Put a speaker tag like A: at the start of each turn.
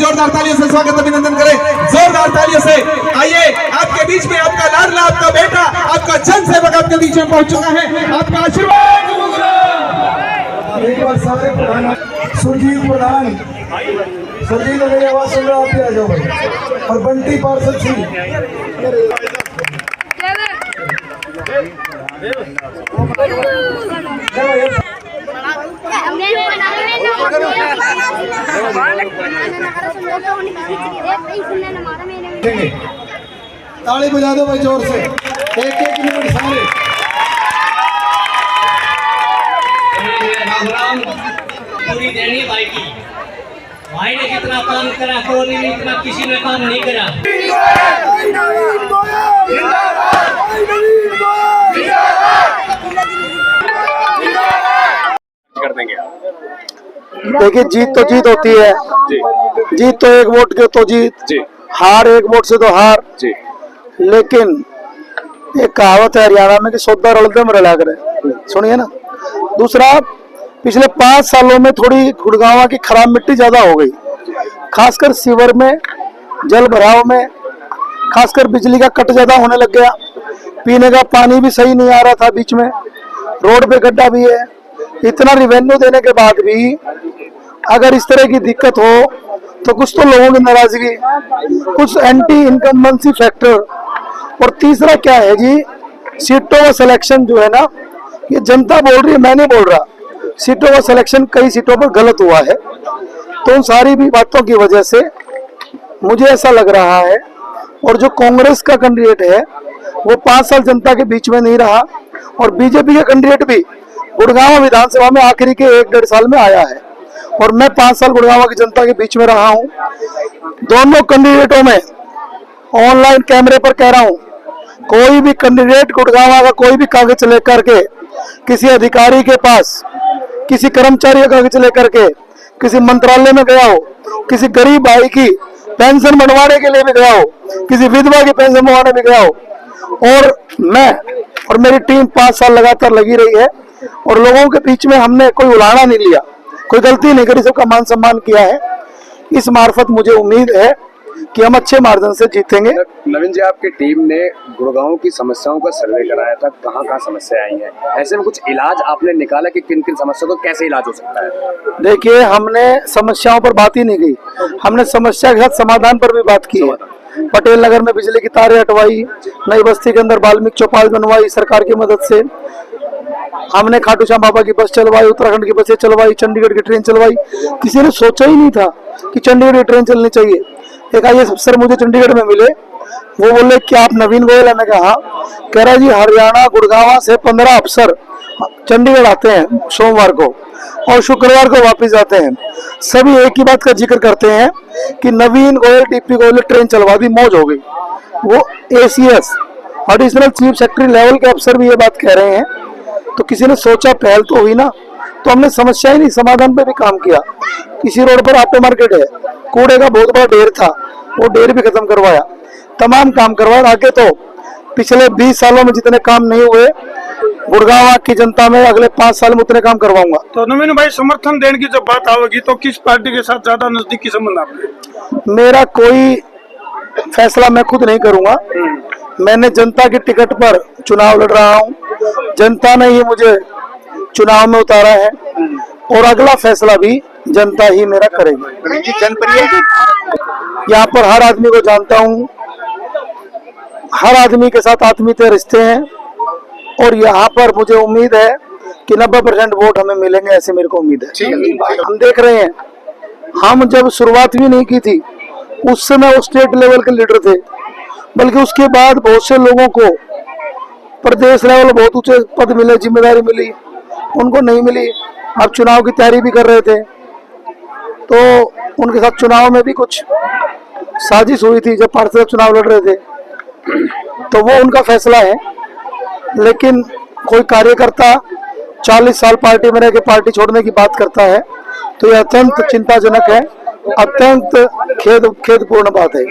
A: जोरदार तालियों से स्वागत अभिनंदन करें, जोरदार तालियों से। आइए, आपके बीच में आपका लाडला, आपका बेटा, आपका जन सेवक आपके बीच में पहुंच चुका है। आपका आशीर्वाद
B: एक बार सारे प्रधान सुरजीत प्रधान, सुरजीत मेरी आवाज सुन रहा, आप भी आ जाओ भाई। और बंटी पार्षद सिंह, ताली बजा दो भाई जोर से, एक एक मिनट सारे।
C: पूरी देनी भाई की, भाई ने जितना काम करा कोई ने इतना किसी ने काम नहीं करा।
D: कर देंगे।
B: देखिए, जीत तो जीत होती है
D: जी,
B: जीत तो एक वोट के तो जीत
D: जी,
B: हार एक वोट से तो हार।
D: जी,
B: लेकिन एक कहावत है हरियाणा में कि सौदा रलते में रला करे, सुनिए ना। दूसरा, पिछले 5 सालों में थोड़ी गुड़गांव की खराब मिट्टी ज्यादा हो गई, खासकर सीवर में, जल भराव में, खासकर बिजली का कट ज्यादा होने लग गया, पीने का पानी भी सही नहीं आ रहा था, बीच में रोड पे गड्ढा भी है। इतना रिवेन्यू देने के बाद भी अगर इस तरह की दिक्कत हो तो कुछ तो लोगों की नाराजगी, कुछ एंटी इनकम्बेंसी फैक्टर। और तीसरा क्या है जी, सीटों का सिलेक्शन जो है ना, ये जनता बोल रही है, मैं नहीं बोल रहा। सीटों का सिलेक्शन कई सीटों पर गलत हुआ है, तो उन सारी भी बातों की वजह से मुझे ऐसा लग रहा है। और जो कांग्रेस का कैंडिडेट है वो 5 साल जनता के बीच में नहीं रहा, और बीजेपी का कैंडिडेट भी गुड़गांव विधानसभा में आखिरी के 1-1.5 साल में आया है, और मैं 5 साल गुड़गांव की जनता के बीच में रहा हूं। दोनों कैंडिडेटों में ऑनलाइन कैमरे पर कह रहा हूं, कोई भी कैंडिडेट गुड़गांव का कोई भी कागज लेकर के किसी अधिकारी के पास, किसी कर्मचारी का कागज लेकर के किसी मंत्रालय में गया हो, किसी गरीब भाई की पेंशन बनवाने के लिए भी गया हो, किसी विधवा की पेंशन बनवाने भी गया हो, और मैं और मेरी टीम 5 साल लगातार लगी रही है, और लोगों के बीच में हमने कोई उलाहना नहीं लिया, कोई गलती नहीं करी, सबका मान सम्मान किया है। इस मार्फत मुझे उम्मीद है कि हम अच्छे मार्जिन से जीतेंगे।
D: नवीन जी, आपकी टीम ने गुड़गांव की समस्याओं का सर्वे कराया था, कहाँ कहाँ समस्या आई है, ऐसे में कुछ इलाज आपने निकाला कि किन किन समस्याओं का कैसे इलाज हो सकता है?
B: देखिए, हमने समस्याओं पर बात ही नहीं की, हमने समस्या के साथ समाधान पर भी बात की है। पटेल नगर में बिजली की तारें हटवाई, नई बस्ती के अंदर वाल्मीकि चौपाल बनवाई सरकार की मदद से, हमने खाटू श्याम बाबा की बस चलवाई, उत्तराखंड की बसें चलवाई, चंडीगढ़ की ट्रेन चलवाई। किसी ने सोचा ही नहीं था कि चंडीगढ़ की ट्रेन चलनी चाहिए। एक आईएएस अफसर मुझे चंडीगढ़ में मिले, वो बोले क्या आप नवीन गोयल है? मैं कहा हाँ। कह रहा जी, हरियाणा गुड़गांव से 15 अफसर चंडीगढ़ आते हैं सोमवार को, और शुक्रवार को वापस आते हैं। सभी एक ही बात का जिक्र करते हैं कि नवीन गोयल, टीपी गोयल ट्रेन चलवा दी, मौज हो गई। वो ACS, additional chief secretary level के अफसर भी ये बात कह रहे हैं। तो किसी ने सोचा, पहल तो हुई ना, तो हमने समस्या ही नहीं, समाधान पे भी काम किया। किसी रोड पर ऑटो मार्केट है, कूड़े का बहुत बड़ा ढेर था, वो ढेर भी खत्म करवाया, तमाम काम करवाया। आगे तो पिछले 20 सालों में जितने काम नहीं हुए गुड़गांव की जनता में अगले 5 साल में उतने काम करवाऊंगा।
E: तो नवीन भाई, समर्थन देने की जब बात आवेगी तो किस पार्टी के साथ ज्यादा नजदीकी संबंध आपके?
B: मेरा कोई फैसला मैं खुद नहीं करूंगा, मैंने जनता की टिकट पर चुनाव लड़ रहा हूं, जनता ने ही मुझे चुनाव में उतारा है, और अगला फैसला भी जनता ही मेरा करेगी। जनप्रिय यहाँ पर हर आदमी को जानता हूँ, हर आदमी के साथ आत्मीयता रिश्ते हैं, और यहाँ पर मुझे उम्मीद है कि 90% वोट हमें मिलेंगे, ऐसे मेरे को उम्मीद है। हम देख रहे हैं, हम जब शुरुआत भी नहीं की थी उस समय वो स्टेट लेवल के लीडर थे, बल्कि उसके बाद बहुत से लोगों को प्रदेश लेवल बहुत ऊंचे पद मिले, जिम्मेदारी मिली, उनको नहीं मिली। अब चुनाव की तैयारी भी कर रहे थे, तो उनके साथ चुनाव में भी कुछ साजिश हुई थी जब पार्षद चुनाव लड़ रहे थे, तो वो उनका फैसला है। लेकिन कोई कार्यकर्ता 40 साल पार्टी में रह के पार्टी छोड़ने की बात करता है तो यह अत्यंत चिंताजनक है, अत्यंत खेदपूर्ण बात है।